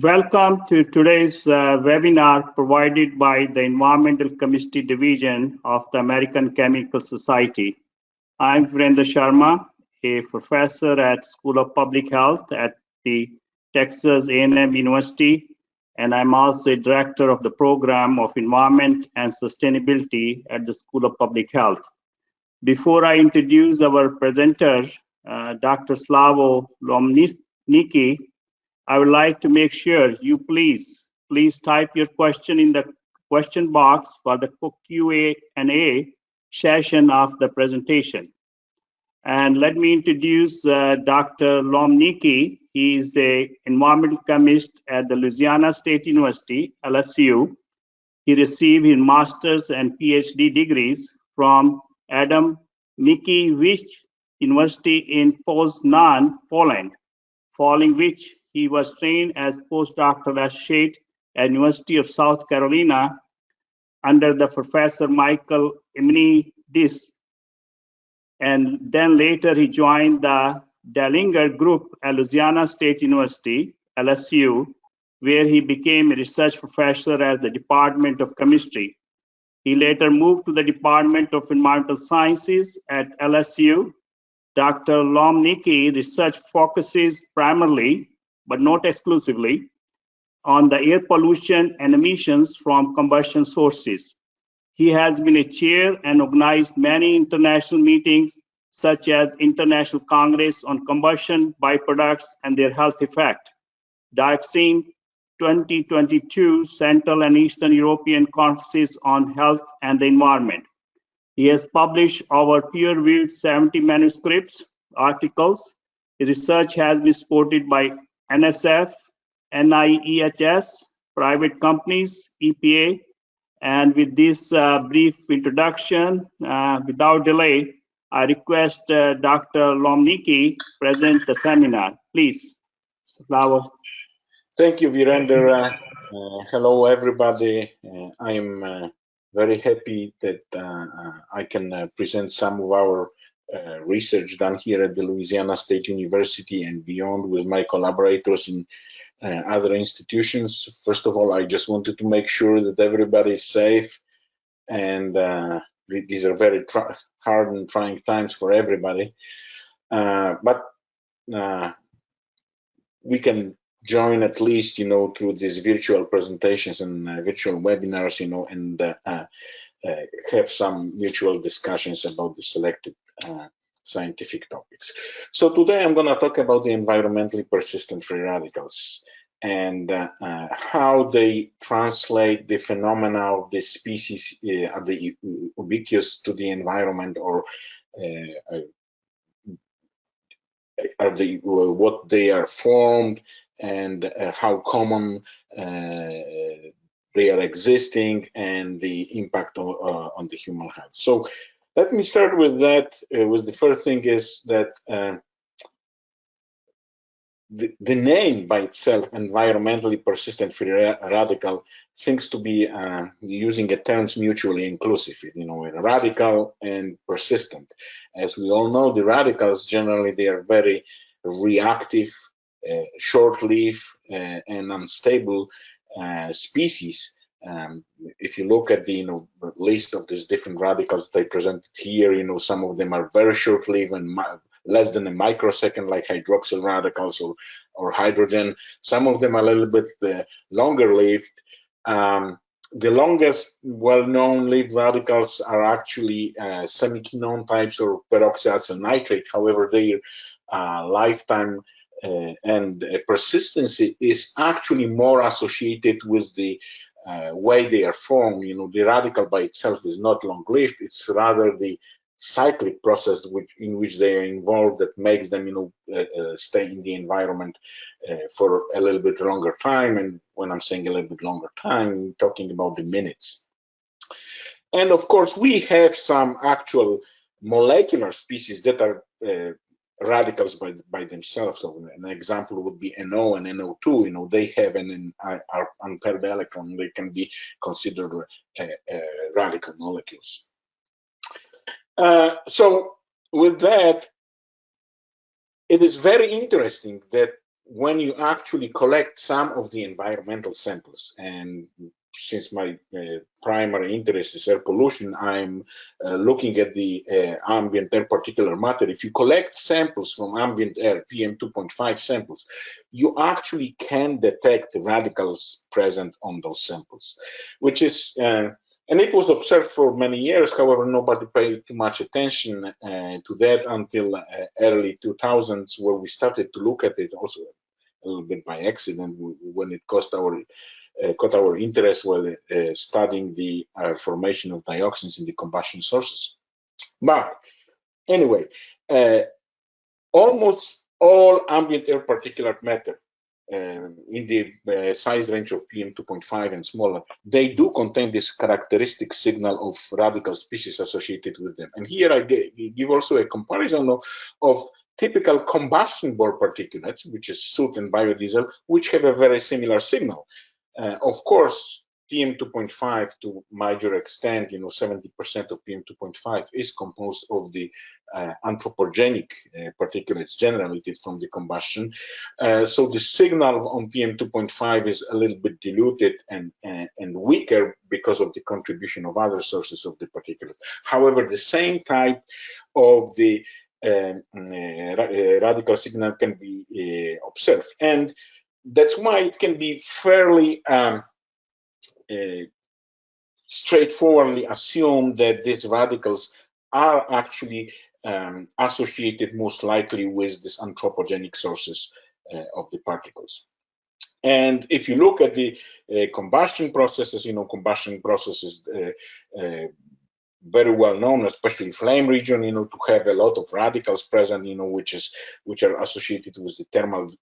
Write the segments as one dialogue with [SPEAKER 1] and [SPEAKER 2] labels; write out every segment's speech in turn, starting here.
[SPEAKER 1] Welcome to today's webinar provided by the Environmental Chemistry Division of the American Chemical Society. I'm Virender Sharma, a professor at School of Public Health at the Texas A&M University, and I'm also a director of the Program of Environment and Sustainability at the School of Public Health. Before I introduce our presenter, Dr. Slawo Lomnicki, I would like to make sure you please type your question in the question box for the Q&A session of the presentation. And let me introduce Dr. Lomnicki. He is an environmental chemist at the Louisiana State University, LSU. He received his master's and PhD degrees from Adam Mickiewicz University in Poznan, Poland, following which he was trained as postdoctoral associate at University of South Carolina under the Professor Michael Emenidis. And then later he joined the Dellinger Group at Louisiana State University, LSU, where he became a research professor at the Department of Chemistry. He later moved to the Department of Environmental Sciences at LSU. Dr. Lomnicki research focuses primarily, but not exclusively, on the air pollution and emissions from combustion sources. He has been a chair and organized many international meetings, such as International Congress on Combustion Byproducts and Their Health Effect, Dioxin 2022 Central and Eastern European Conferences on Health and the Environment. He has published over peer-reviewed 70 manuscripts, articles. His research has been supported by NSF, NIEHS, private companies, EPA. And with this brief introduction, without delay, I request Dr. Lomnicki present the seminar. Please, Slawo.
[SPEAKER 2] Thank you, Virender. Hello, everybody. I'm very happy that I can present some of our research done here at the Louisiana State University and beyond with my collaborators in other institutions. First of all, I just wanted to make sure that everybody is safe, and these are very hard and trying times for everybody. But we can join at least, through these virtual presentations and virtual webinars, and have some mutual discussions about the selected scientific topics. So today I'm going to talk about the environmentally persistent free radicals and how they translate the phenomena of the species, are they ubiquitous to the environment, or are they what they are formed, and how common they are existing, and the impact on the human health. So let me start with that. The first thing is that the name by itself, environmentally persistent free radical, seems to be using a terms mutually inclusive, radical and persistent. As we all know, the radicals generally, they are very reactive, short-lived and unstable species. If you look at the list of these different radicals they presented here, some of them are very short-lived and less than a microsecond, like hydroxyl radicals or hydrogen. Some of them are a little bit longer-lived. The longest well-known lived radicals are actually semiquinone types or peroxyalkyl nitrate. However, their lifetime and persistency is actually more associated with the way they are formed. The radical by itself is not long-lived. It's rather the cyclic process in which they are involved that makes them, stay in the environment for a little bit longer time. And when I'm saying a little bit longer time, I'm talking about the minutes. And of course, we have some actual molecular species that are radicals by themselves. So an example would be NO and NO2. They have an unpaired electron. They can be considered radical molecules. So with that, it is very interesting that when you actually collect some of the environmental samples, and since my primary interest is air pollution, I'm looking at the ambient air particulate matter. If you collect samples from ambient air, PM2.5 samples, you actually can detect the radicals present on those samples, which is, and it was observed for many years. However, nobody paid too much attention to that until early 2000s, where we started to look at it also a little bit by accident when it caught our interest while studying the formation of dioxins in the combustion sources. But anyway, almost all ambient air particulate matter in the size range of PM2.5 and smaller, they do contain this characteristic signal of radical species associated with them. And here I give also a comparison of typical combustion bore particulates, which is soot and biodiesel, which have a very similar signal. Of course, PM2.5 to major extent, 70% of PM2.5 is composed of the anthropogenic particulates generated from the combustion. So the signal on PM2.5 is a little bit diluted and weaker because of the contribution of other sources of the particulate. However, the same type of the radical signal can be observed, and that's why it can be fairly straightforwardly assumed that these radicals are actually associated most likely with these anthropogenic sources of the particles. And if you look at the combustion processes, combustion processes very well known, especially flame region, to have a lot of radicals present, which are associated with the thermal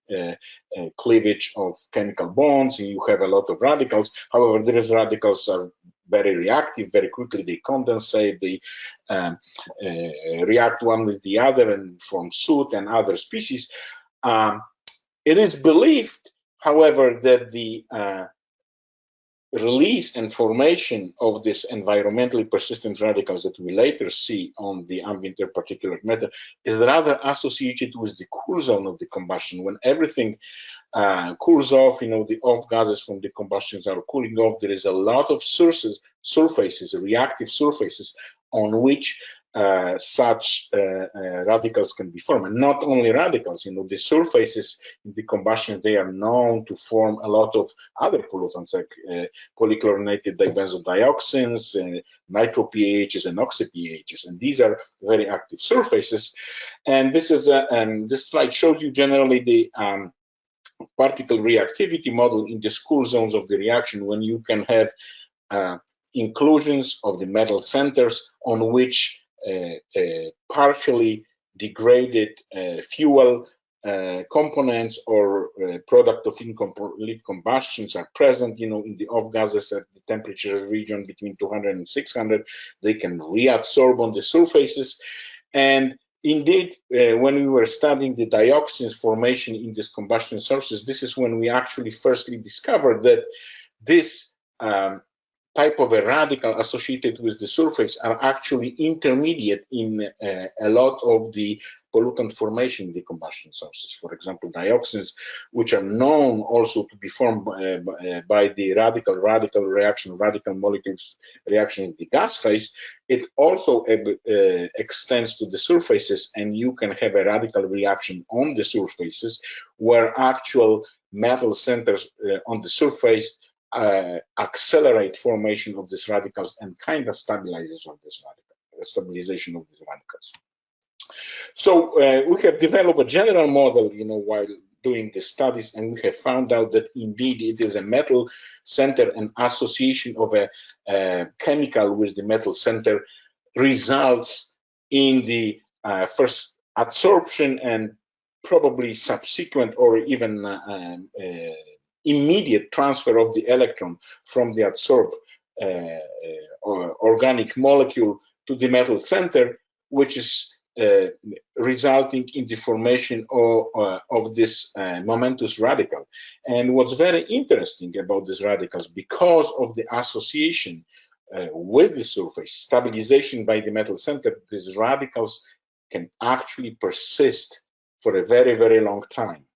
[SPEAKER 2] cleavage of chemical bonds, and you have a lot of radicals. However, these radicals are very reactive, very quickly they condensate, they react one with the other and form soot and other species. It is believed, however, that the release and formation of these environmentally persistent radicals that we later see on the ambient air particulate matter is rather associated with the cool zone of the combustion. When everything cools off, the off gases from the combustions are cooling off, there is a lot of surfaces, reactive surfaces on which such radicals can be formed. And not only radicals, the surfaces in the combustion, they are known to form a lot of other pollutants like polychlorinated dibenzodioxins, nitro PAHs, and oxy PAHs, and these are very active surfaces. And this is this slide shows you generally the particle reactivity model in the cool zones of the reaction, when you can have inclusions of the metal centers on which partially degraded fuel components or product of incomplete combustions are present, in the off gases at the temperature region between 200 and 600. They can reabsorb on the surfaces. And indeed, when we were studying the dioxins formation in these combustion sources, this is when we actually firstly discovered that this type of a radical associated with the surface are actually intermediate in a lot of the pollutant formation in the combustion sources. For example, dioxins, which are known also to be formed by the radical reaction, radical molecules reaction in the gas phase, it also extends to the surfaces, and you can have a radical reaction on the surfaces where actual metal centers on the surface accelerate formation of these radicals and kind of stabilization of these radicals. So we have developed a general model, while doing the studies, and we have found out that indeed it is a metal center, and association of a chemical with the metal center results in the first adsorption and probably subsequent or even immediate transfer of the electron from the adsorbed organic molecule to the metal center, which is resulting in the formation of this momentous radical. And what's very interesting about these radicals, because of the association with the surface, stabilization by the metal center, these radicals can actually persist for a very, very long time.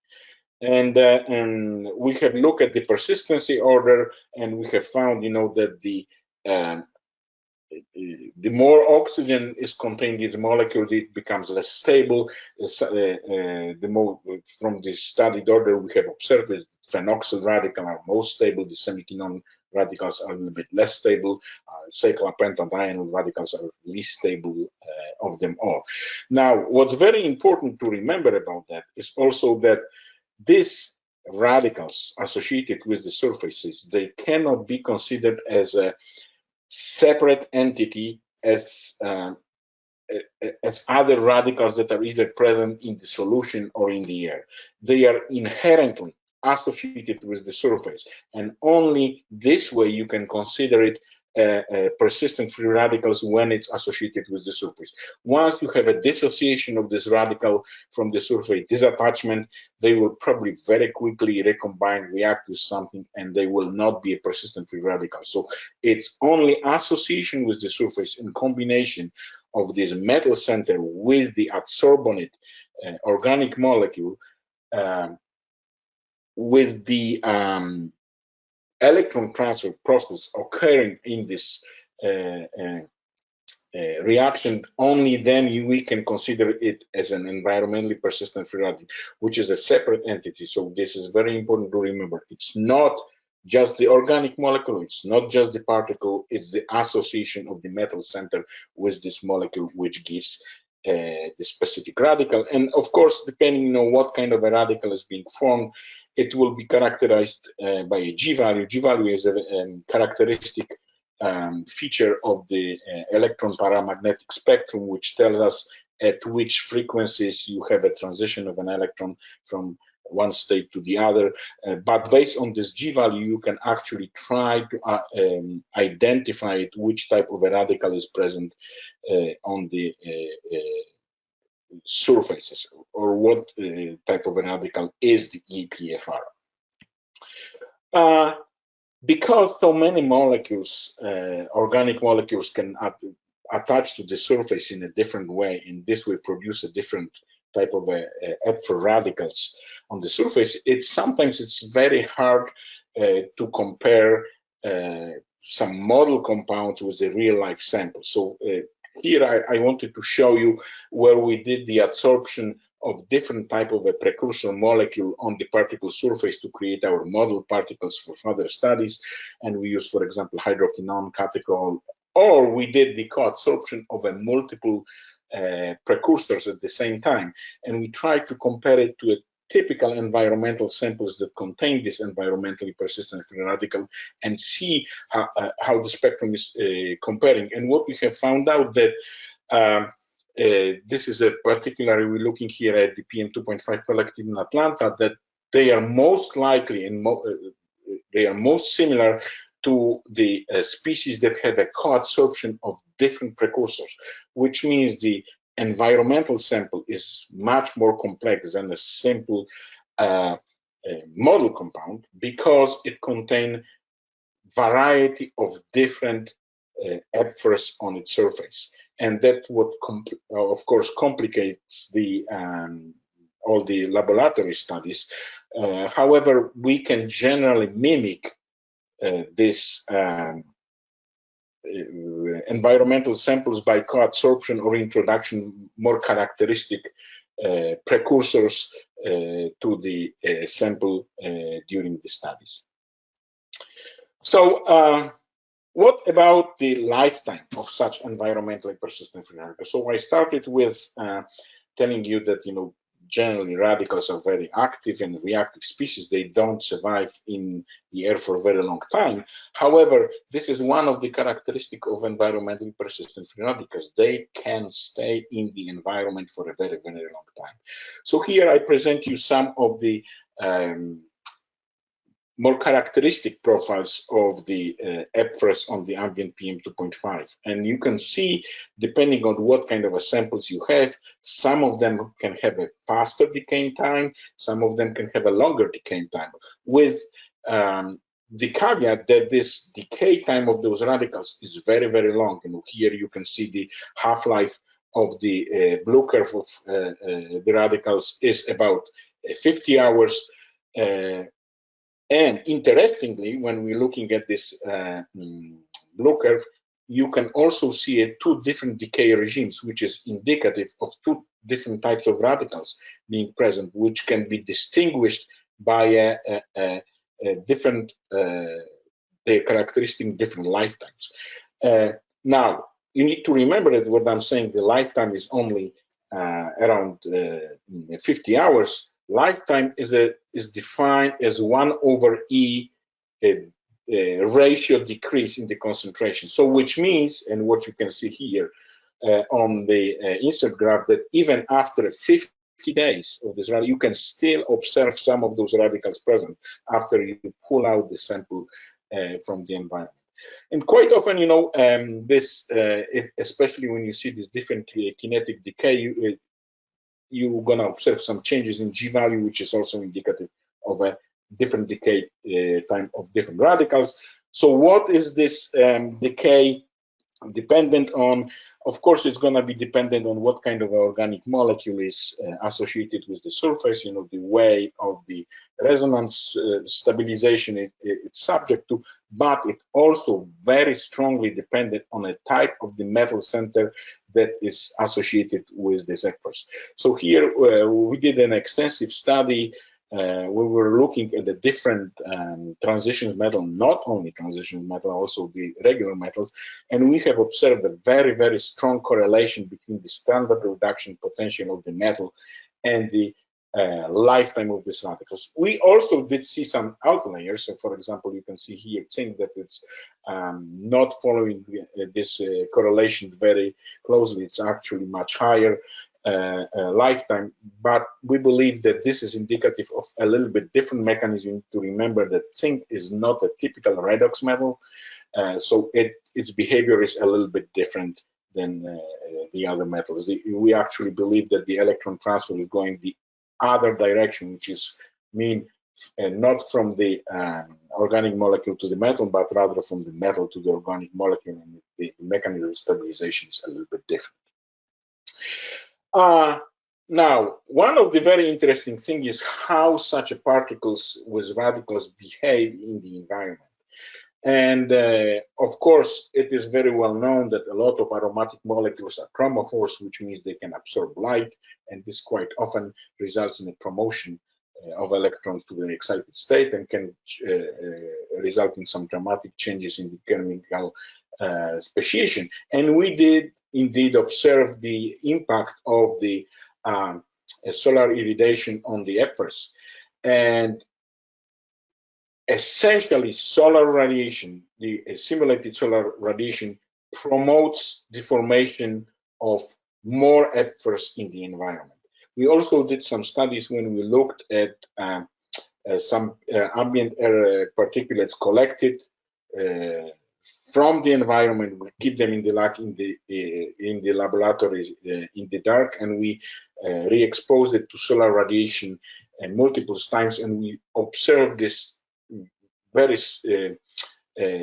[SPEAKER 2] And we have looked at the persistency order, and we have found, that the more oxygen is contained in the molecule, it becomes less stable. The more from the studied order we have observed is phenoxyl radical are most stable. The semiquinone radicals are a little bit less stable. Cyclopentadiene radicals are least stable of them all. Now, what's very important to remember about that is also that these radicals associated with the surfaces, they cannot be considered as a separate entity as other radicals that are either present in the solution or in the air. They are inherently associated with the surface, and only this way you can consider it persistent free radicals when it's associated with the surface. Once you have a dissociation of this radical from the surface, disattachment, they will probably very quickly recombine, react with something, and they will not be a persistent free radical. So it's only association with the surface in combination of this metal center with the adsorbonate organic molecule with the electron transfer process occurring in this reaction, only then we can consider it as an environmentally persistent free radical, which is a separate entity. So this is very important to remember. It's not just the organic molecule, it's not just the particle, it's the association of the metal center with this molecule which gives the specific radical. And of course, depending on what kind of a radical is being formed, it will be characterized by a G-value. G-value is a characteristic feature of the electron paramagnetic spectrum, which tells us at which frequencies you have a transition of an electron from one state to the other. But based on this G-value, you can actually try to identify which type of a radical is present on the surfaces, or what type of a radical is the EPFR. Because so many molecules, organic molecules, can attach to the surface in a different way, and this will produce a different type of EPFR radicals on the surface, sometimes it's very hard to compare some model compounds with the real life sample. So here I wanted to show you where we did the adsorption of different type of a precursor molecule on the particle surface to create our model particles for further studies. And we used, for example, hydroquinone, catechol, or we did the co-adsorption of a multiple precursors at the same time. And we tried to compare it to a typical environmental samples that contain this environmentally persistent free radical and see how the spectrum is comparing. And what we have found out that this is a particularly, we're looking here at the PM2.5 collected in Atlanta, that they are most likely and they are most similar to the species that have a co-adsorption of different precursors, which means the environmental sample is much more complex than a simple model compound, because it contains variety of different EPFRs on its surface, and that would of course complicates the all the laboratory studies. However, we can generally mimic this environmental samples by co-adsorption or introduction more characteristic precursors to the sample during the studies. So what about the lifetime of such environmentally persistent free radicals? So I started with telling you that, generally radicals are very active and reactive species. They don't survive in the air for a very long time. However, this is one of the characteristics of environmentally persistent free radicals. They can stay in the environment for a very, very long time. So here I present you some of the more characteristic profiles of the EPFRs on the ambient PM2.5. And you can see, depending on what kind of a samples you have, some of them can have a faster decaying time, some of them can have a longer decaying time, with the caveat that this decay time of those radicals is very, very long. Here you can see the half-life of the blue curve of the radicals is about 50 hours. And interestingly, when we're looking at this blue curve, you can also see two different decay regimes, which is indicative of two different types of radicals being present, which can be distinguished by different their characteristic different lifetimes. Now, you need to remember that what I'm saying, the lifetime is only around 50 hours. Lifetime is defined as 1/E ratio decrease in the concentration. So which means, and what you can see here on the insert graph, that even after 50 days of this radical, you can still observe some of those radicals present after you pull out the sample from the environment. And quite often, you know, especially when you see this different kinetic decay, you're going to observe some changes in G value, which is also indicative of a different decay time of different radicals. So what is this decay dependent on? Of course, it's going to be dependent on what kind of organic molecule is associated with the surface, you know, the way of the resonance stabilization it's subject to, but it also very strongly dependent on a type of the metal center that is associated with these EPFRs. So here we did an extensive study. We were looking at the different transition metal, not only transition metal, also the regular metals, and we have observed a very, very strong correlation between the standard reduction potential of the metal and the lifetime of these radicals. We also did see some outliers. So, for example, you can see here zinc that it's not following this correlation very closely. It's actually much higher lifetime, but we believe that this is indicative of a little bit different mechanism. To remember that zinc is not a typical redox metal, so its behavior is a little bit different than the other metals. We actually believe that the electron transfer is going the other direction, which is not from the organic molecule to the metal, but rather from the metal to the organic molecule, and the mechanism of stabilization is a little bit different. Now, one of the very interesting things is how such particles with radicals behave in the environment. And of course, it is very well known that a lot of aromatic molecules are chromophores, which means they can absorb light, and this quite often results in a promotion of electrons to the excited state and can result in some dramatic changes in the chemical speciation. And we did indeed observe the impact of the solar irradiation on the EPFRs. And essentially, solar radiation, the simulated solar radiation, promotes the formation of more EPFRs in the environment. We also did some studies when we looked at some ambient air particulates collected from the environment. We keep them in the laboratory in the dark, and we re-expose it to solar radiation multiple times, and we observe this very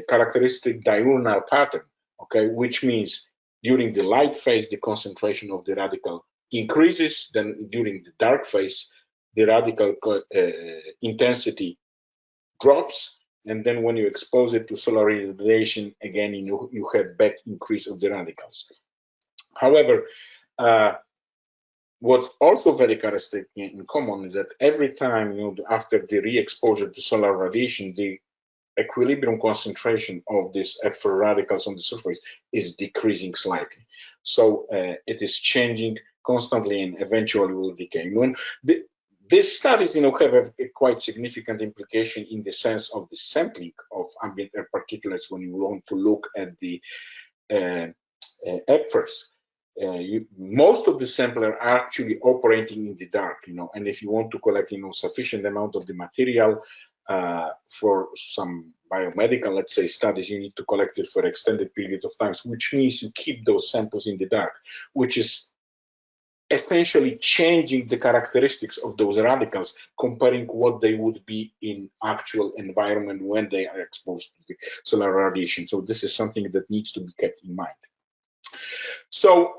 [SPEAKER 2] characteristic diurnal pattern, okay, which means during the light phase the concentration of the radical increases, then during the dark phase the radical intensity drops, and then when you expose it to solar radiation again, you have back increase of the radicals. However, what's also very characteristic in common is that every time, after the re-exposure to solar radiation, the equilibrium concentration of these EPFR radicals on the surface is decreasing slightly. So it is changing constantly and eventually will decay. When these studies, have a quite significant implication in the sense of the sampling of ambient air particulates when you want to look at the EPFRs. Most of the samples are actually operating in the dark, and if you want to collect, sufficient amount of the material for some biomedical, let's say, studies, you need to collect it for an extended period of time, which means you keep those samples in the dark, which is essentially changing the characteristics of those radicals, comparing what they would be in actual environment when they are exposed to the solar radiation. So this is something that needs to be kept in mind. So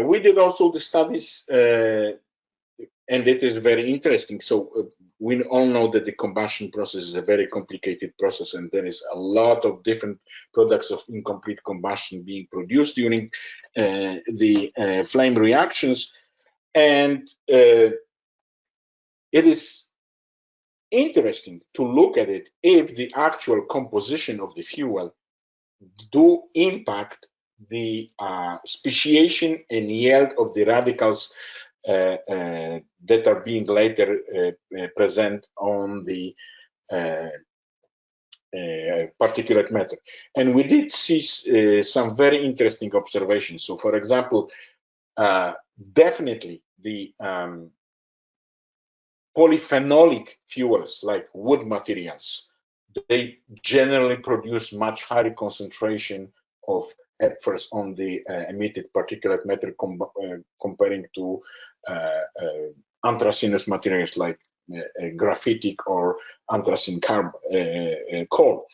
[SPEAKER 2] we did also the studies, and it is very interesting. So we all know that the combustion process is a very complicated process, and there is a lot of different products of incomplete combustion being produced during the flame reactions. And it is interesting to look at it if the actual composition of the fuel do impact the speciation and yield of the radicals that are being later present on the particulate matter. And we did see some very interesting observations. So, for example, definitely the polyphenolic fuels like wood materials, they generally produce much higher concentration of EPFRs on the emitted particulate matter comparing to anthracinous materials like graphitic or anthracene coal.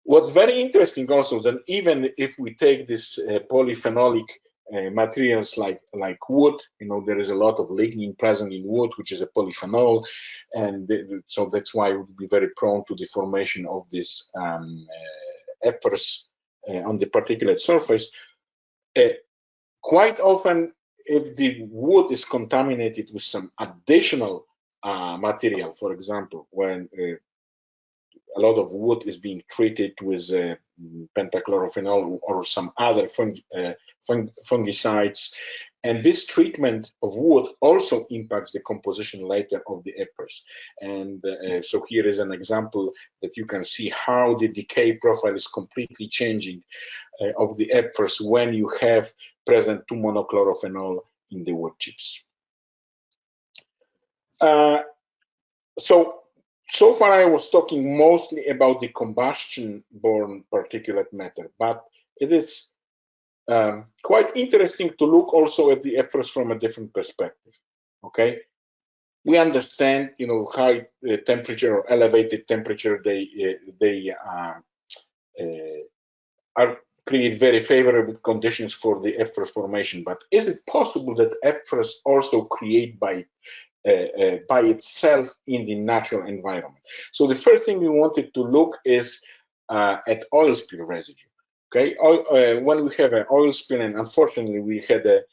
[SPEAKER 2] What's very interesting also, that even if we take this polyphenolic materials like wood, there is a lot of lignin present in wood, which is a polyphenol, and so that's why it would be very prone to the formation of this EPFRs on the particulate surface. Quite often, if the wood is contaminated with some additional material, for example, when a lot of wood is being treated with pentachlorophenol or some other fungicides, and this treatment of wood also impacts the composition later of the EPFRs. And so here is an example that you can see how the decay profile is completely changing of the EPFRs when you have present 2-monochlorophenol in the wood chips. So far I was talking mostly about the combustion-borne particulate matter, but it is quite interesting to look also at the EPFRs from a different perspective. Okay, we understand, high temperature or elevated temperature, they create very favorable conditions for the EPFR formation. But is it possible that EPFRs also create by itself in the natural environment? So the first thing we wanted to look is at oil spill residue. Okay, when we have an oil spill, and unfortunately we had a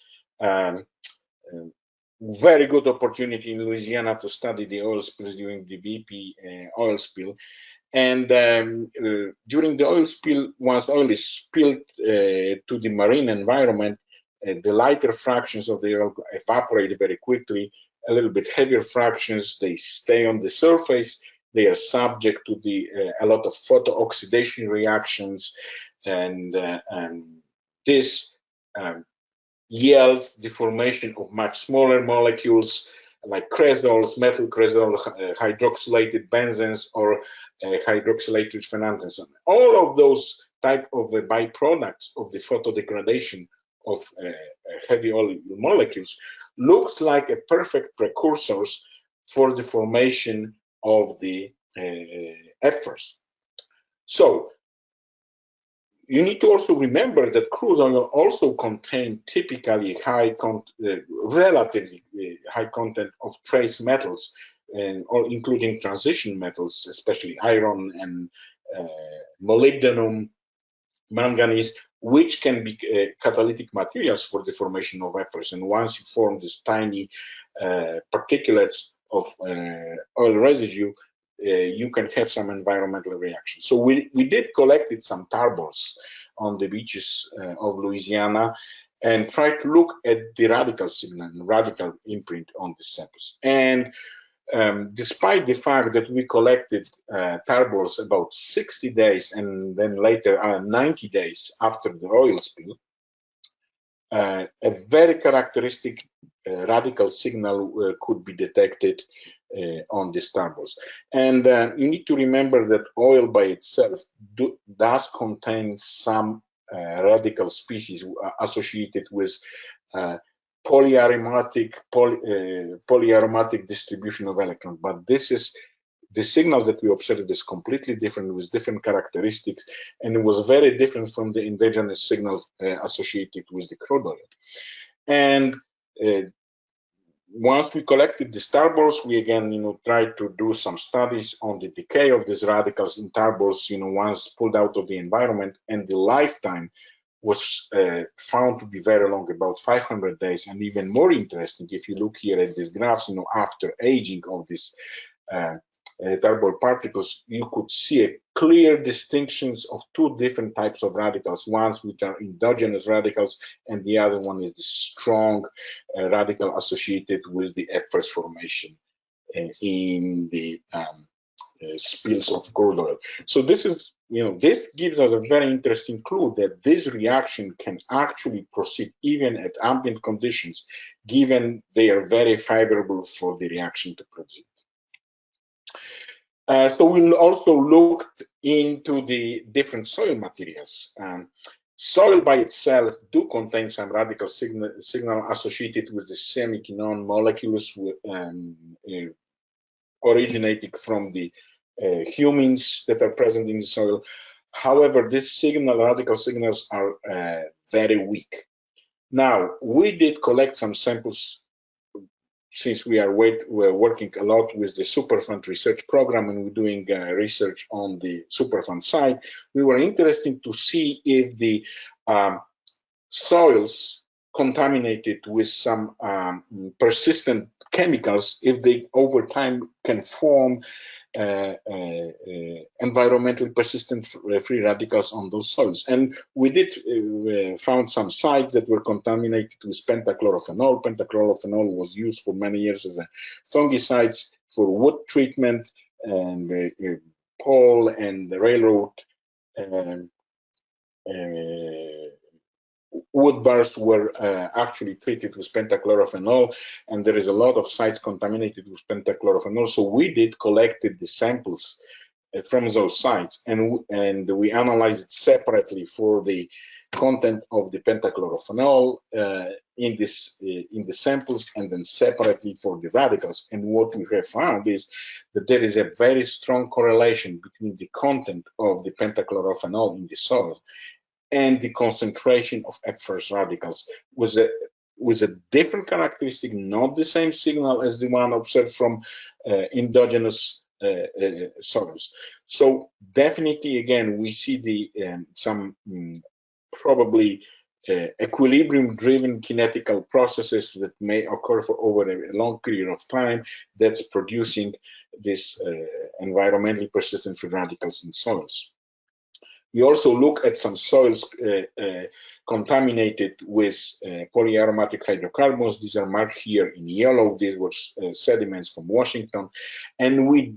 [SPEAKER 2] very good opportunity in Louisiana to study the oil spills during the BP oil spill. And during the oil spill, once oil is spilled to the marine environment, the lighter fractions of the oil evaporate very quickly. A little bit heavier fractions, they stay on the surface. They are subject to a lot of photo-oxidation reactions, and this yields the formation of much smaller molecules like cresols, methyl cresol, hydroxylated benzenes, or hydroxylated phenanthines. All of those type of byproducts of the photodegradation of heavy oil molecules looks like a perfect precursors for the formation of the EPFRs. So you need to also remember that crude oil also contains typically relatively high content of trace metals, or including transition metals, especially iron and molybdenum, manganese, which can be catalytic materials for the formation of EPFRs. And once you form these tiny particulates of oil residue, you can have some environmental reactions. So we did collected some tar balls on the beaches of Louisiana and tried to look at the radical signal and radical imprint on the samples. And despite the fact that we collected tar balls about 60 days and then later 90 days after the oil spill, a very characteristic radical signal could be detected on these tar balls. And you need to remember that oil by itself does contain some radical species associated with polyaromatic distribution of electrons. But this is the signal that we observed is completely different with different characteristics, and it was very different from the indigenous signals associated with the crude oil. And once we collected the tar balls, we again, tried to do some studies on the decay of these radicals in tar balls, once pulled out of the environment, and the lifetime was found to be very long, about 500 days. And even more interesting, if you look here at these graphs, after aging of these tar ball particles, you could see a clear distinctions of two different types of radicals, ones which are endogenous radicals, and the other one is the strong radical associated with the EPFRs formation in the spills of crude oil. So this is, this gives us a very interesting clue that this reaction can actually proceed even at ambient conditions, given they are very favorable for the reaction to proceed. So we'll also look into the different soil materials. Soil by itself do contain some radical signal associated with the semiquinone molecules originating from the humins that are present in the soil. However, these radical signals are very weak. Now, we did collect some samples since we're working a lot with the Superfund research program, and we're doing research on the Superfund side. We were interested to see if the soils contaminated with some persistent chemicals, if they over time can form environmentally persistent free radicals on those soils. And we did found some sites that were contaminated with pentachlorophenol. Pentachlorophenol was used for many years as a fungicide for wood treatment, and pole and the railroad wood bars were actually treated with pentachlorophenol, and there is a lot of sites contaminated with pentachlorophenol. So we did collected the samples from those sites, and we analyzed it separately for the content of the pentachlorophenol in the samples, and then separately for the radicals. And what we have found is that there is a very strong correlation between the content of the pentachlorophenol in the soil and the concentration of EPFRs radicals, with a different characteristic, not the same signal as the one observed from endogenous soils. So definitely, again, we see some probably equilibrium-driven kinetical processes that may occur for over a long period of time that's producing this environmentally persistent free radicals in soils. We also look at some soils contaminated with polyaromatic hydrocarbons. These are marked here in yellow. These were sediments from Washington, and we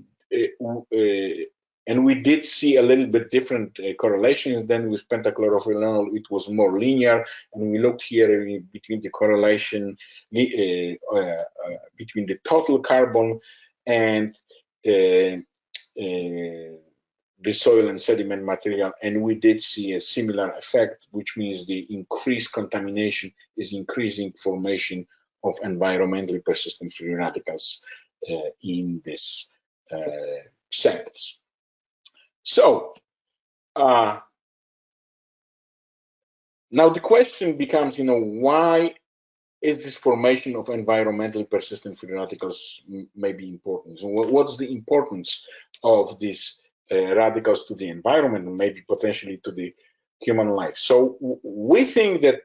[SPEAKER 2] did see a little bit different correlations than with pentachlorophenol. It was more linear, and we looked here between the correlation between the total carbon and the soil and sediment material, and we did see a similar effect, which means the increased contamination is increasing formation of environmentally persistent free radicals in these samples. So now the question becomes, why is this formation of environmentally persistent free radicals may be important? So what's the importance of these radicals to the environment and maybe potentially to the human life? So we think that,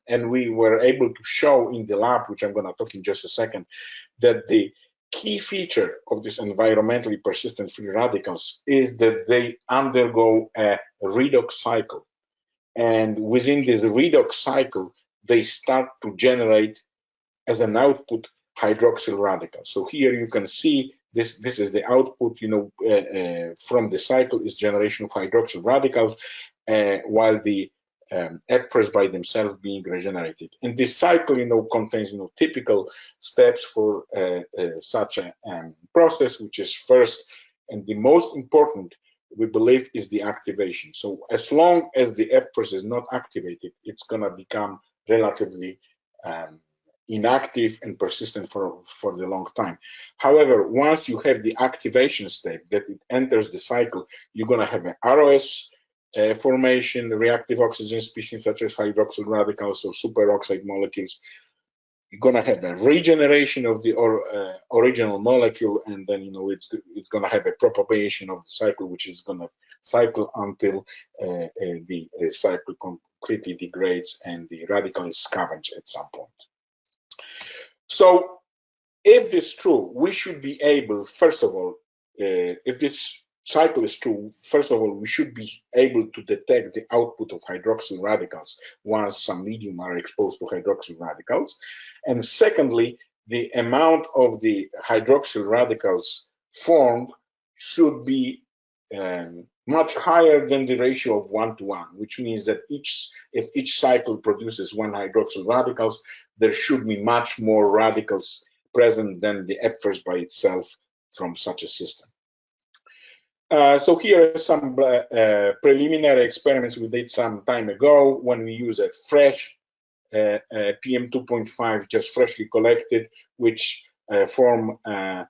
[SPEAKER 2] and we were able to show in the lab, which I'm going to talk in just a second, that the key feature of this environmentally persistent free radicals is that they undergo a redox cycle. And within this redox cycle, they start to generate as an output hydroxyl radicals. So here you can see this is the output, from the cycle is generation of hydroxyl radicals, while the EPFRs by themselves being regenerated. And this cycle, contains, typical steps for such a process, which is first and the most important, we believe, is the activation. So as long as the EPFRs is not activated, it's going to become relatively inactive and persistent for the long time. However, once you have the activation step, that it enters the cycle, you're going to have an ROS formation, reactive oxygen species such as hydroxyl radicals or superoxide molecules. you're gonna have a regeneration of the original molecule, and then it's gonna have a propagation of the cycle, which is gonna cycle until the cycle completely degrades and the radical is scavenged at some point. So if this is true, we should be able, first of all, if this cycle is true, first of all, we should be able to detect the output of hydroxyl radicals once some medium are exposed to hydroxyl radicals. And secondly, the amount of the hydroxyl radicals formed should be much higher than the ratio of 1:1, which means that if each cycle produces 1 hydroxyl radicals, there should be much more radicals present than the EPFRs by itself from such a system. So here are some preliminary experiments we did some time ago when we use a fresh PM2.5, just freshly collected, which form a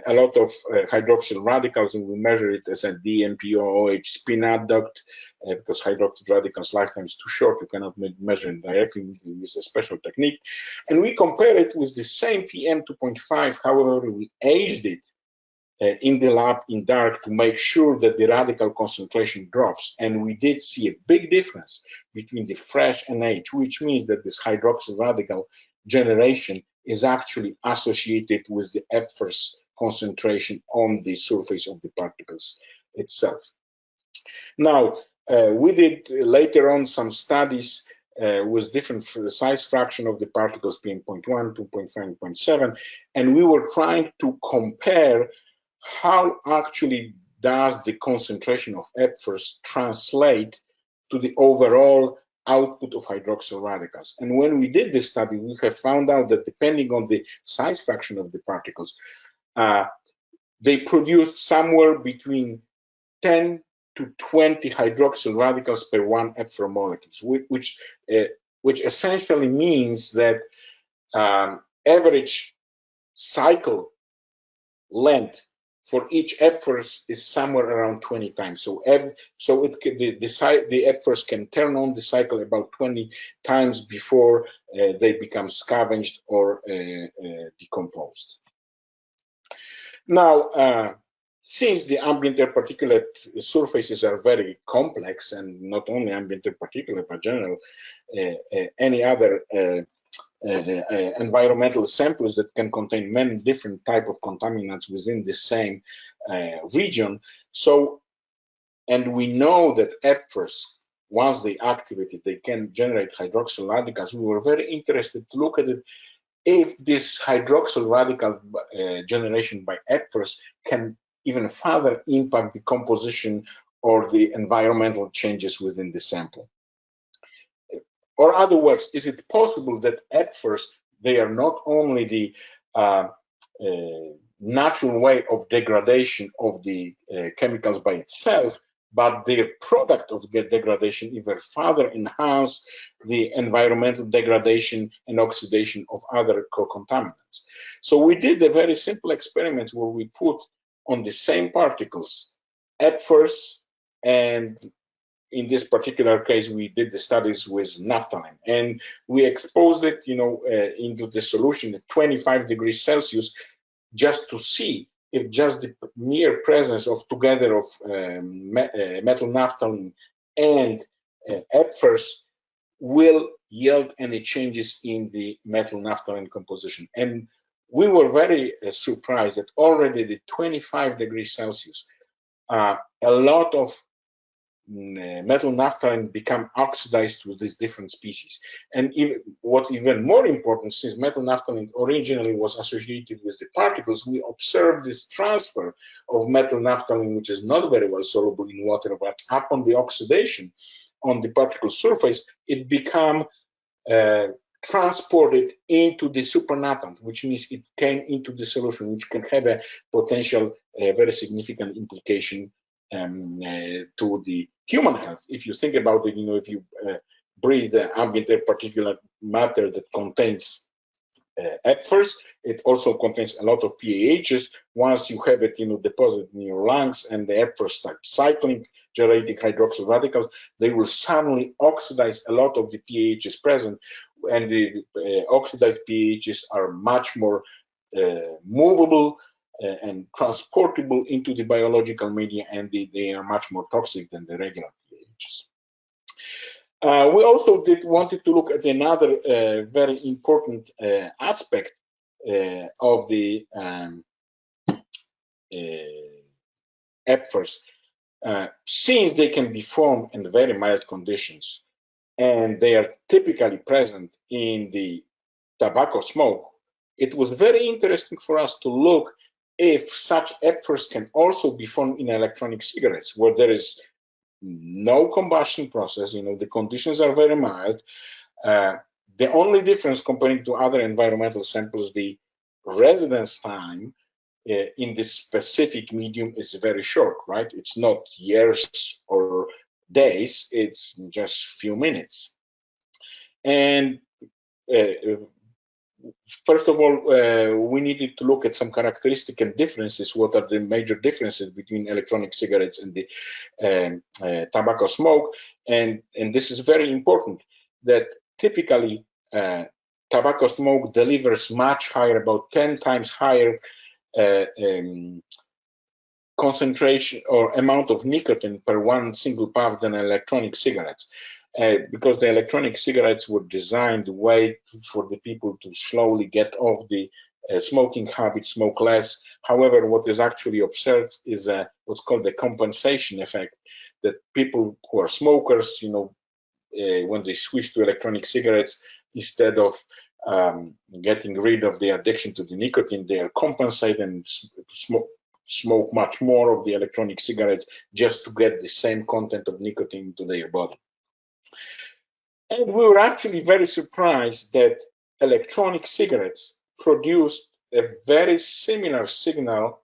[SPEAKER 2] lot of hydroxyl radicals, and we measure it as a DMPOOH spin adduct because hydroxyl radicals lifetime is too short. You cannot measure it directly. We use a special technique, and we compare it with the same PM2.5. However, we aged it in the lab in dark to make sure that the radical concentration drops, and we did see a big difference between the fresh and aged, which means that this hydroxyl radical generation is actually associated with the EPFRs concentration on the surface of the particles itself. Now, we did later on some studies with different size fraction of the particles, PM.1, 2.5, 0.7, and we were trying to compare how actually does the concentration of EPFRs translate to the overall output of hydroxyl radicals. And when we did this study, we have found out that depending on the size fraction of the particles, they produced somewhere between 10 to 20 hydroxyl radicals per 1 EPFR molecule, which essentially means that average cycle length for each EPFRs is somewhere around 20 times. So, the EPFRs can turn on the cycle about 20 times before they become scavenged or decomposed. Now, since the ambient air particulate surfaces are very complex, and not only ambient air particulate, but general any other environmental samples that can contain many different types of contaminants within the same region. So, and we know that EPFRs, once they activated, they can generate hydroxyl radicals. We were very interested to look at it if this hydroxyl radical generation by EPFRs can even further impact the composition or the environmental changes within the sample. Or other words, is it possible that EPFRs, they are not only the natural way of degradation of the chemicals by itself, but their product of the degradation even further enhance the environmental degradation and oxidation of other co-contaminants. So we did a very simple experiment where we put on the same particles EPFRs, and in this particular case, we did the studies with naphthalene, and we exposed it, into the solution at 25 degrees Celsius, just to see if just the mere presence of together of metal naphthalene and EPFRs will yield any changes in the metal naphthalene composition. And we were very surprised that already at 25 degrees Celsius, a lot of metal naphthalene become oxidized with these different species. And what's even more important, since metal naphthalene originally was associated with the particles, we observed this transfer of metal naphthalene, which is not very well soluble in water, but upon the oxidation on the particle surface, it become transported into the supernatant, which means it came into the solution, which can have a potential very significant implication to the human health. If you think about it, if you breathe ambient air particulate matter that contains EPFRs, it also contains a lot of PAHs. Once you have it, deposited in your lungs, and the EPFRs start cycling, generating hydroxyl radicals, they will suddenly oxidize a lot of the PAHs present, and the oxidized pHs are much more movable and transportable into the biological media, and they are much more toxic than the regular pHs. We also wanted to look at another very important aspect of the EPFRs. Since they can be formed in very mild conditions, and they are typically present in the tobacco smoke, it was very interesting for us to look if such EPFRs can also be formed in electronic cigarettes, where there is no combustion process. The conditions are very mild. The only difference comparing to other environmental samples, the residence time in this specific medium is very short, right? It's not years or days, it's just few minutes. And first of all, we needed to look at some characteristic and differences. What are the major differences between electronic cigarettes and the tobacco smoke? And this is very important, that typically tobacco smoke delivers much higher, about 10 times higher concentration or amount of nicotine per one single puff than electronic cigarettes. Because the electronic cigarettes were designed the way for the people to slowly get off the smoking habit, smoke less. However, what is actually observed is what's called the compensation effect, that people who are smokers, when they switch to electronic cigarettes, instead of getting rid of the addiction to the nicotine, they are compensated and smoke much more of the electronic cigarettes just to get the same content of nicotine into their body. And we were actually very surprised that electronic cigarettes produced a very similar signal,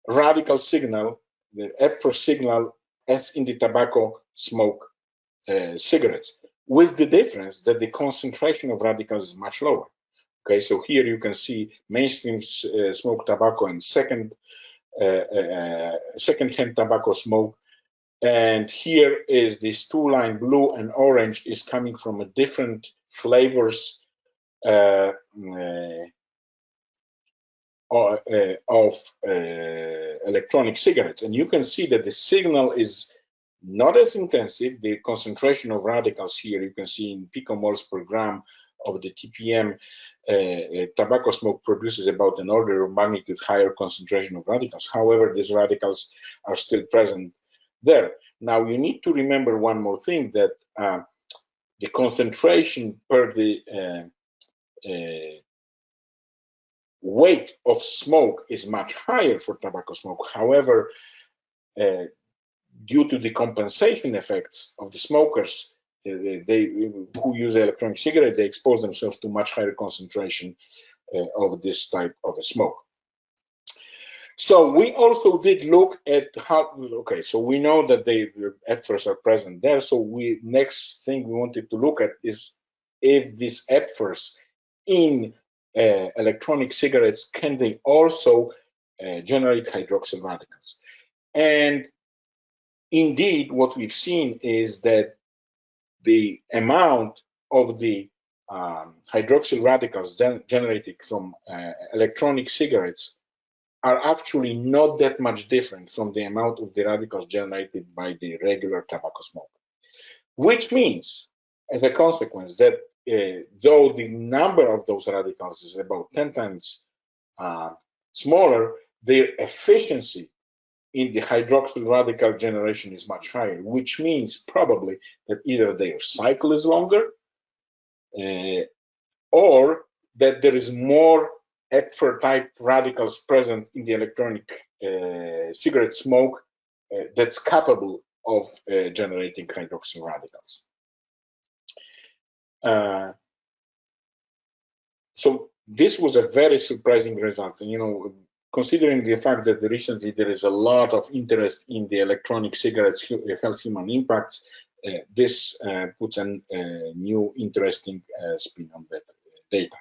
[SPEAKER 2] radical signal, the EPFR signal, as in the tobacco smoke cigarettes, with the difference that the concentration of radicals is much lower. Okay, so here you can see mainstream smoke tobacco and second-hand tobacco smoke. And here is this two-line blue and orange is coming from a different flavors of electronic cigarettes. And you can see that the signal is not as intensive. The concentration of radicals here, you can see in picomoles per gram of the TPM, tobacco smoke produces about an order of magnitude higher concentration of radicals. However, these radicals are still present there. Now, you need to remember one more thing, that the concentration per the weight of smoke is much higher for tobacco smoke. However, due to the compensation effects of the smokers, who use electronic cigarettes, they expose themselves to much higher concentration of this type of a smoke. So we also did look at how, okay, so we know that the EPFRs are present there. So next thing we wanted to look at is if these EPFRs in electronic cigarettes, can they also generate hydroxyl radicals? And indeed, what we've seen is that the amount of the hydroxyl radicals generated from electronic cigarettes are actually not that much different from the amount of the radicals generated by the regular tobacco smoke. Which means, as a consequence, that though the number of those radicals is about 10 times smaller, their efficiency in the hydroxyl radical generation is much higher, which means probably that either their cycle is longer or that there is more EPFR type radicals present in the electronic cigarette smoke that's capable of generating hydroxyl radicals. So this was a very surprising result. And, considering the fact that recently there is a lot of interest in the electronic cigarettes health human impacts, this puts a new interesting spin on that data.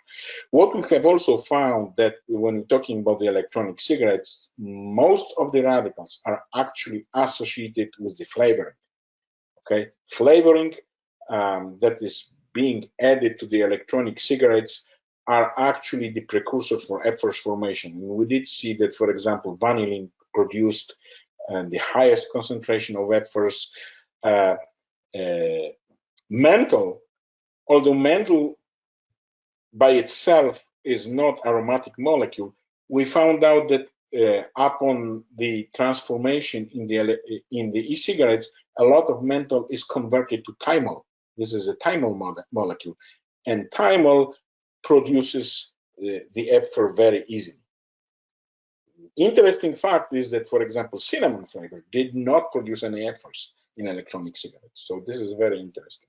[SPEAKER 2] What we have also found that when we're talking about the electronic cigarettes, most of the radicals are actually associated with the flavoring. Okay, flavoring that is being added to the electronic cigarettes are actually the precursor for EPFRs formation. And we did see that, for example, vanillin produced the highest concentration of EPFRs. Menthol, although menthol by itself is not aromatic molecule, we found out that upon the transformation in the e-cigarettes, a lot of menthol is converted to thymol. This is a thymol molecule, and thymol produces the EPFR very easily. Interesting fact is that, for example, cinnamon flavor did not produce any EPFRs in electronic cigarettes. So this is very interesting.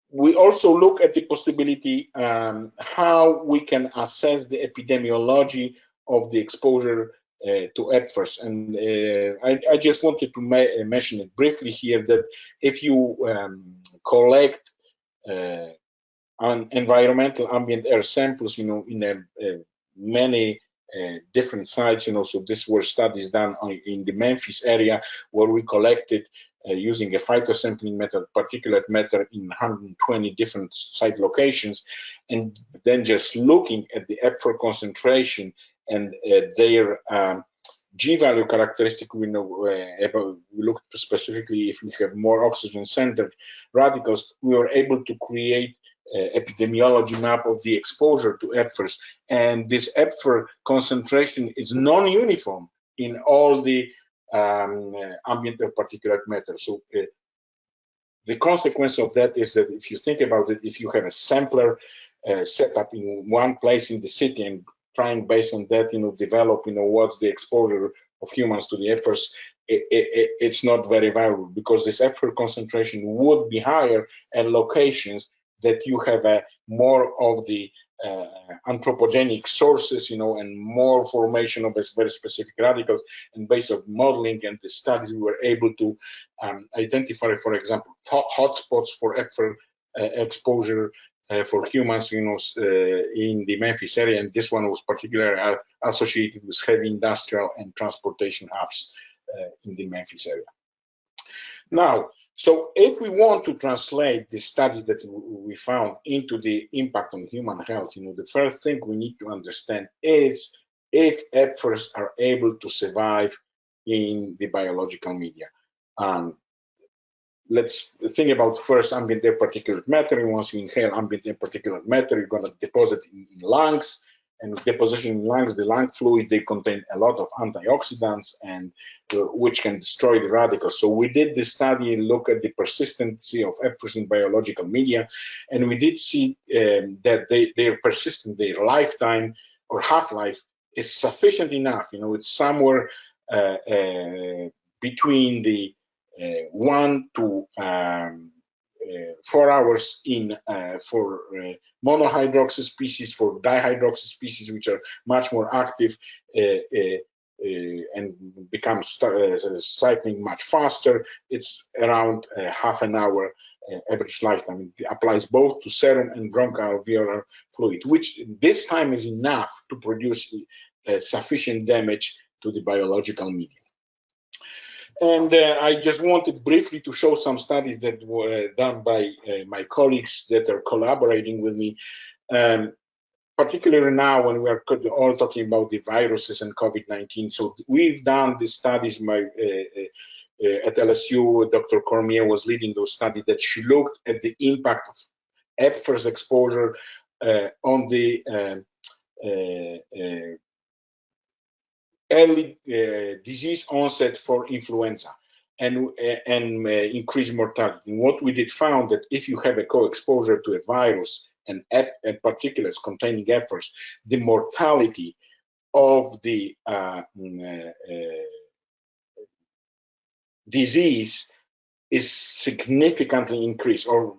[SPEAKER 2] We also look at the possibility how we can assess the epidemiology of the exposure to EPFRs. And I just wanted to mention it briefly here that if you collect environmental ambient air samples, in many different sites, so these were studies done in the Memphis area where we collected using a phytosampling method, particulate matter in 120 different site locations, and then just looking at the EPFR concentration and their G-value characteristic, we looked specifically if we have more oxygen-centered radicals, we were able to create epidemiology map of the exposure to EPFRs, and this EPFR concentration is non-uniform in all the ambient air particulate matter. So the consequence of that is that if you think about it, if you have a sampler set up in one place in the city and trying based on that, develop, what's the exposure of humans to the EPFRs, it's not very valuable because this EPFR concentration would be higher at locations that you have more of the anthropogenic sources, and more formation of very specific radicals. And based on modeling and the studies, we were able to identify, for example, hotspots for EPFR exposure for humans, in the Memphis area. And this one was particularly associated with heavy industrial and transportation hubs in the Memphis area. Now, so if we want to translate the studies that we found into the impact on human health, the first thing we need to understand is if EPFRs are able to survive in the biological media. Let's think about first ambient air particulate matter. And once you inhale ambient air particulate matter, you're going to deposit in lungs. And deposition in lungs, the lung fluid, they contain a lot of antioxidants and which can destroy the radicals. So we did this study and look at the persistency of EPFRs in biological media, and we did see that they're persistent, their lifetime or half-life is sufficient enough. It's somewhere between the 1 to 4 hours in for monohydroxy species, for dihydroxy species, which are much more active and become cycling much faster. It's around half an hour average lifetime. It applies both to serum and bronchoalveolar fluid, which this time is enough to produce sufficient damage to the biological medium. And I just wanted briefly to show some studies that were done by my colleagues that are collaborating with me, particularly now when we are all talking about the viruses and COVID-19. So we've done these studies at LSU. Dr. Cormier was leading those studies that she looked at the impact of EPFRs exposure on the early disease onset for influenza and increased mortality. And what we did found that if you have a co-exposure to a virus and particulates containing EPFRs, the mortality of the disease is significantly increased, or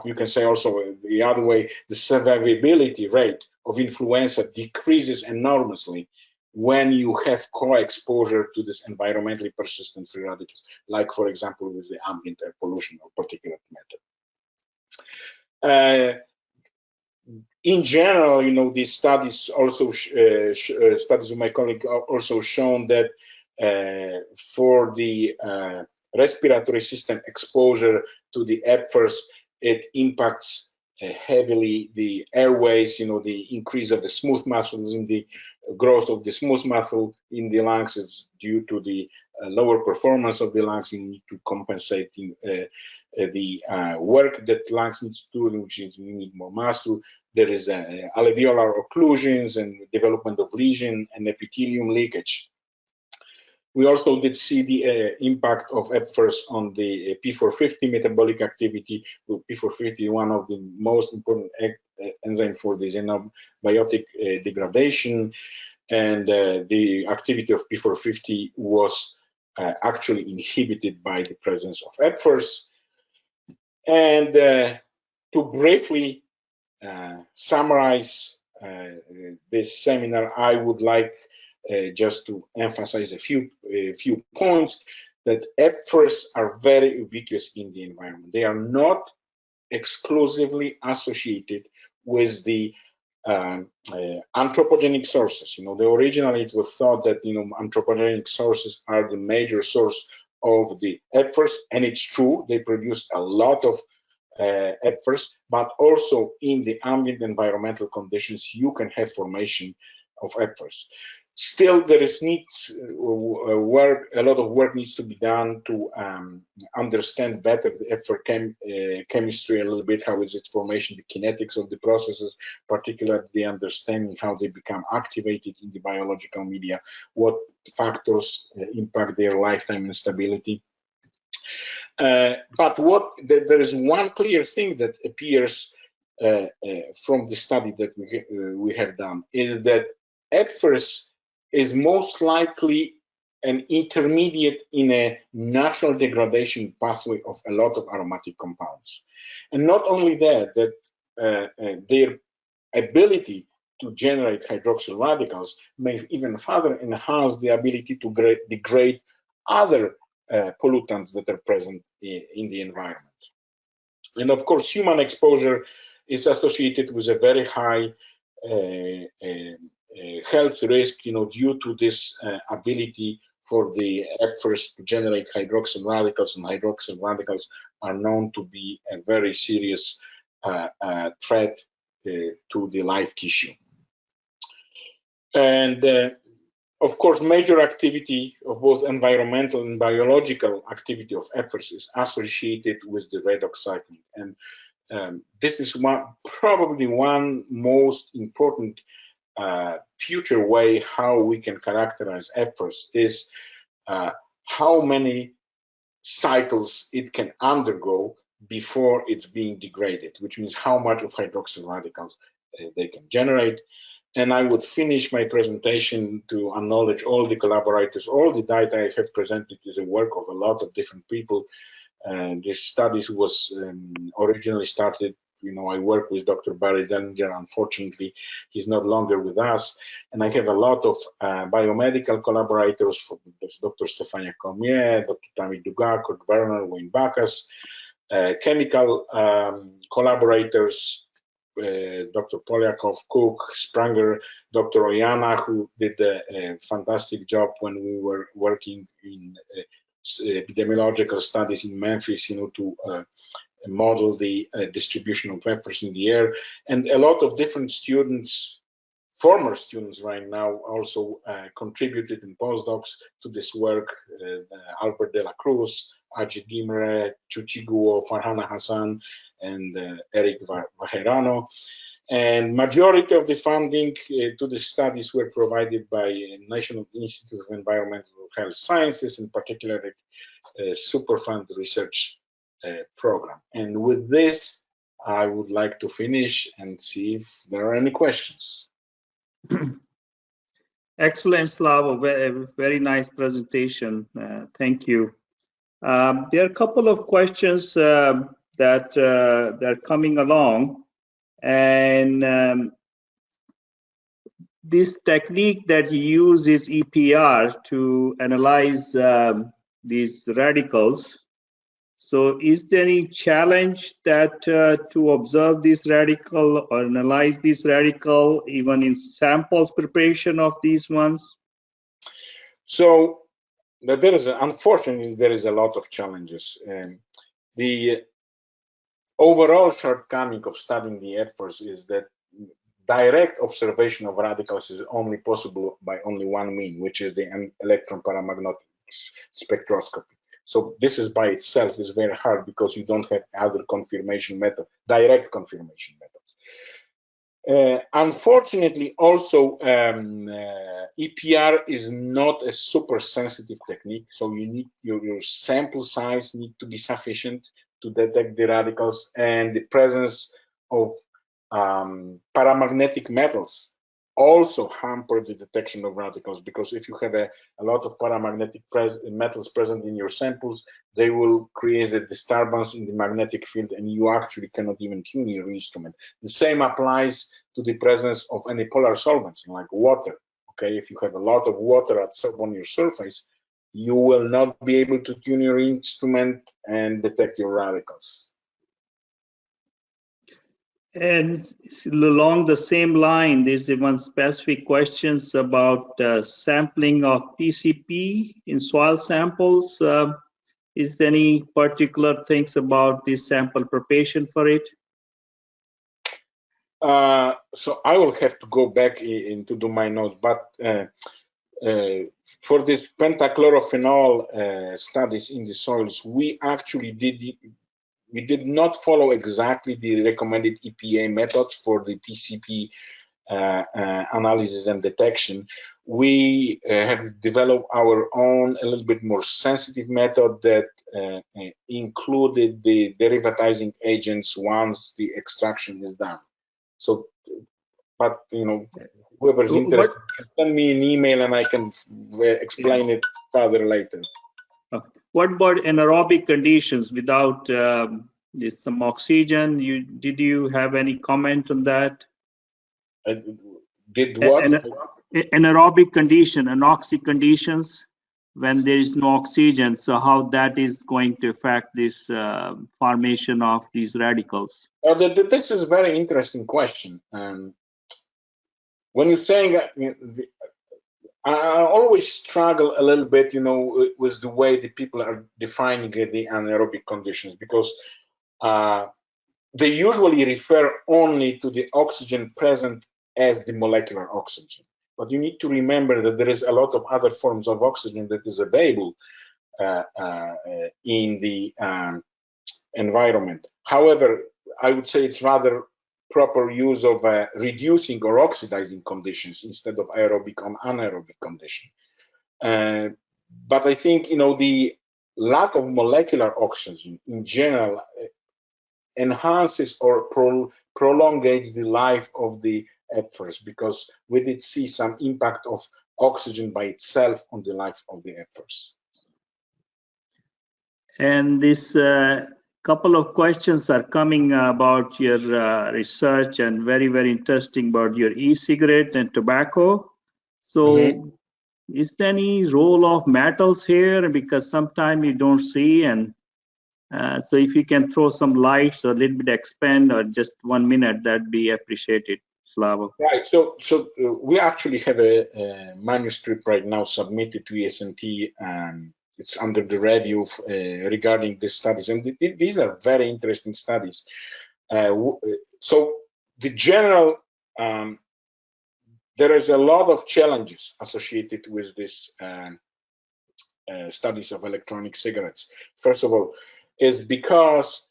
[SPEAKER 2] you can say also the other way, the survivability rate of influenza decreases enormously when you have co-exposure to this environmentally persistent free radicals, like, for example, with the ambient air pollution or particulate matter. In general, these studies also, studies of my colleague also shown that for the respiratory system exposure to the EPFRs, it impacts heavily the airways, the increase of the smooth muscles in the growth of the smooth muscle in the lungs is due to the lower performance of the lungs. You need to compensate the work that lungs needs to do, which is you need more muscle. There is alveolar occlusions and development of lesion and epithelium leakage. We also did see the impact of EPFRs on the P450 metabolic activity. P450 is one of the most important enzymes for the xenobiotic degradation, and the activity of P450 was actually inhibited by the presence of EPFRs. And to briefly summarize this seminar, I would like just to emphasize a few points, that EPFRs are very ubiquitous in the environment. They are not exclusively associated with the anthropogenic sources. Originally it was thought that anthropogenic sources are the major source of the EPFRs, and it's true, they produce a lot of EPFRs, but also in the ambient environmental conditions you can have formation of EPFRs. Still, there is a lot of work needs to be done to understand better the EPFR chemistry a little bit, how is its formation, the kinetics of the processes, particularly the understanding how they become activated in the biological media, what factors impact their lifetime and stability. But there is one clear thing that appears from the study that we have done, is that EPFRs is most likely an intermediate in a natural degradation pathway of a lot of aromatic compounds. And not only that, their ability to generate hydroxyl radicals may even further enhance the ability to degrade other pollutants that are present in the environment. And of course, human exposure is associated with a very high health risk, due to this ability for the EPFRs to generate hydroxyl radicals, and hydroxyl radicals are known to be a very serious threat to the live tissue. And of course, major activity of both environmental and biological activity of EPFRs is associated with the redox cycling. And this is probably one most important future way how we can characterize EPFRs is how many cycles it can undergo before it's being degraded, which means how much of hydroxyl radicals they can generate. And I would finish my presentation to acknowledge all the collaborators. All the data I have presented is a work of a lot of different people. And this studies was originally started, I work with Dr. Barry Dellinger. Unfortunately, he's no longer with us. And I have a lot of biomedical collaborators, for Dr. Stefania Cormier, Dr. Tammy Dugas, Kurt Werner, Wayne Backus, chemical collaborators, Dr. Polyakov, Cook, Spranger, Dr. Oyana, who did a fantastic job when we were working in epidemiological studies in Memphis, to model the distribution of EPFRs in the air. And a lot of different students, former students right now, also contributed in postdocs to this work. Albert de la Cruz, Ajit Gimre, Chuchi Guo, Farhana Hassan, and Eric Vajerano. And majority of the funding to the studies were provided by National Institute of Environmental Health Sciences, in particular Superfund Research Program. And with this, I would like to finish and see if there are any questions.
[SPEAKER 1] Excellent, Slawo. Very nice presentation. Thank you. There are a couple of questions that are coming along, and this technique that you use is EPR to analyze these radicals. So is there any challenge that to observe this radical or analyze this radical even in samples preparation of these ones?
[SPEAKER 2] So unfortunately, there is a lot of challenges. The overall shortcoming of studying the EPFRs is that direct observation of radicals is only possible by only one mean, which is the electron paramagnetic spectroscopy. So this is by itself is very hard because you don't have other confirmation method, direct confirmation methods. Unfortunately, also EPR is not a super sensitive technique, so you need your sample size need to be sufficient to detect the radicals, and the presence of paramagnetic metals also hamper the detection of radicals, because if you have a lot of paramagnetic metals present in your samples, they will create a disturbance in the magnetic field and you actually cannot even tune your instrument. The same applies to the presence of any polar solvents like water. Okay, if you have a lot of water on your surface, you will not be able to tune your instrument and detect your radicals.
[SPEAKER 1] And along the same line, there's one specific questions about sampling of PCP in soil samples. Is there any particular things about this sample preparation for it?
[SPEAKER 2] So I will have to go back into do my notes, but for this pentachlorophenol studies in the soils, we actually did not follow exactly the recommended EPA methods for the PCP analysis and detection. We have developed our own, a little bit more sensitive method that included the derivatizing agents once the extraction is done. So, but you know, whoever is interested can send me an email and I can explain it further later.
[SPEAKER 1] What about anaerobic conditions without some oxygen? Did you have any comment on that?
[SPEAKER 2] Did what?
[SPEAKER 1] Anaerobic condition, anoxic conditions, when there is no oxygen. So how that is going to affect this formation of these radicals?
[SPEAKER 2] This is a very interesting question. When you're saying, I always struggle a little bit, you know, with the way the people are defining the anaerobic conditions, because they usually refer only to the oxygen present as the molecular oxygen. But you need to remember that there is a lot of other forms of oxygen that is available in the environment. However, I would say it's rather proper use of reducing or oxidizing conditions instead of aerobic or anaerobic condition. But I think, you know, the lack of molecular oxygen in general enhances or prolongates the life of the EPFRs, because we did see some impact of oxygen by itself on the life of the EPFRs.
[SPEAKER 1] And this couple of questions are coming about your research, and very, very interesting about your e-cigarette and tobacco. So is there any role of metals here? Because sometimes you don't see, and so if you can throw some lights or a little bit expand, or just 1 minute, that'd be appreciated, Slawo.
[SPEAKER 2] Right. So we actually have a manuscript right now submitted to ESNT, and it's under the review regarding these studies, and these are very interesting studies. So the general, there is a lot of challenges associated with this studies of electronic cigarettes. First of all, is because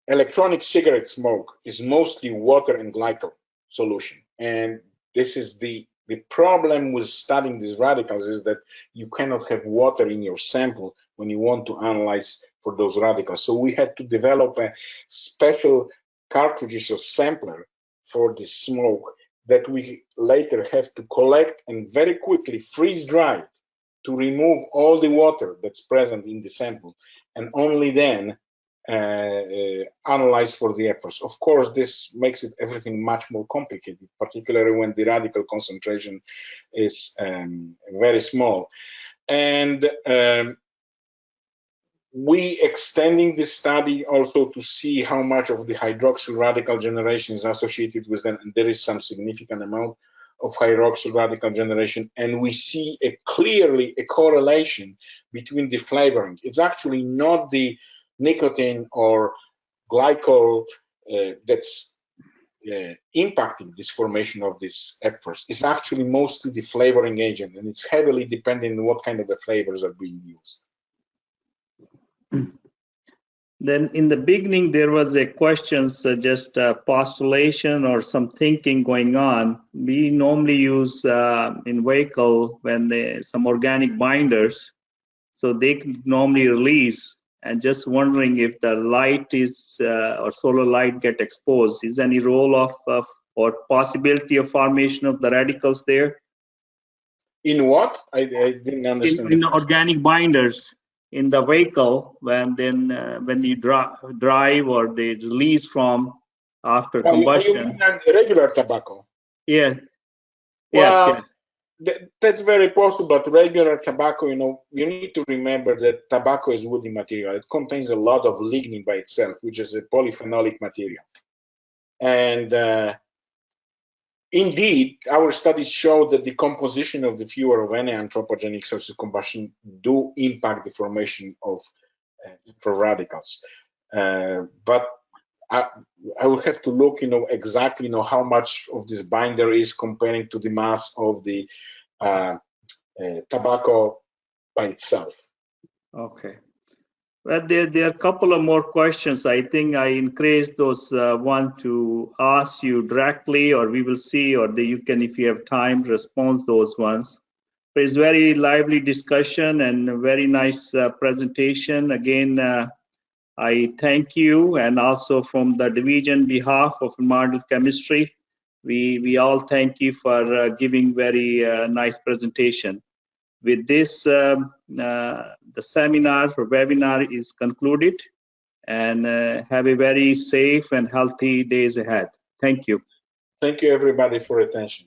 [SPEAKER 2] electronic cigarette smoke is mostly water and glycol solution, and this is the problem with studying these radicals, is that you cannot have water in your sample when you want to analyze for those radicals. So we had to develop a special cartridges or sampler for the smoke that we later have to collect and very quickly freeze dry it to remove all the water that's present in the sample, and only then analyze for the EPFRs. Of course, this makes it everything much more complicated, particularly when the radical concentration is very small. And we extending this study also to see how much of the hydroxyl radical generation is associated with them, and there is some significant amount of hydroxyl radical generation, and we see clearly a correlation between the flavoring. It's actually not the nicotine or glycol that's impacting this formation of these EPFRs. It's actually mostly the flavoring agent, and it's heavily dependent on what kind of the flavors are being used.
[SPEAKER 1] Then in the beginning, there was a question, just postulation or some thinking going on. We normally use in vehicle when some organic binders, so they can normally release. And just wondering if the light is or solar light get exposed. Is any role of or possibility of formation of the radicals there?
[SPEAKER 2] In what? I didn't understand.
[SPEAKER 1] In organic binders in the vehicle, when you drive or they release from after combustion.
[SPEAKER 2] You mean regular tobacco?
[SPEAKER 1] Yeah.
[SPEAKER 2] Well,
[SPEAKER 1] yes.
[SPEAKER 2] That's very possible, but regular tobacco, you need to remember that tobacco is woody material. It contains a lot of lignin by itself, which is a polyphenolic material. And indeed, our studies show that the composition of the fuel of any anthropogenic source of combustion do impact the formation of free radicals. But I will have to look, exactly, how much of this binder is comparing to the mass of the tobacco by itself.
[SPEAKER 1] Okay. Well, there are a couple of more questions. I think I increased those one to ask you directly, or we will see, or you can, if you have time, respond those ones. But it's very lively discussion and a very nice presentation. Again, I thank you, and also from the division behalf of environmental chemistry, we all thank you for giving very nice presentation. With this, the seminar or webinar is concluded, and have a very safe and healthy days ahead. Thank you.
[SPEAKER 2] Thank you, everybody, for attention.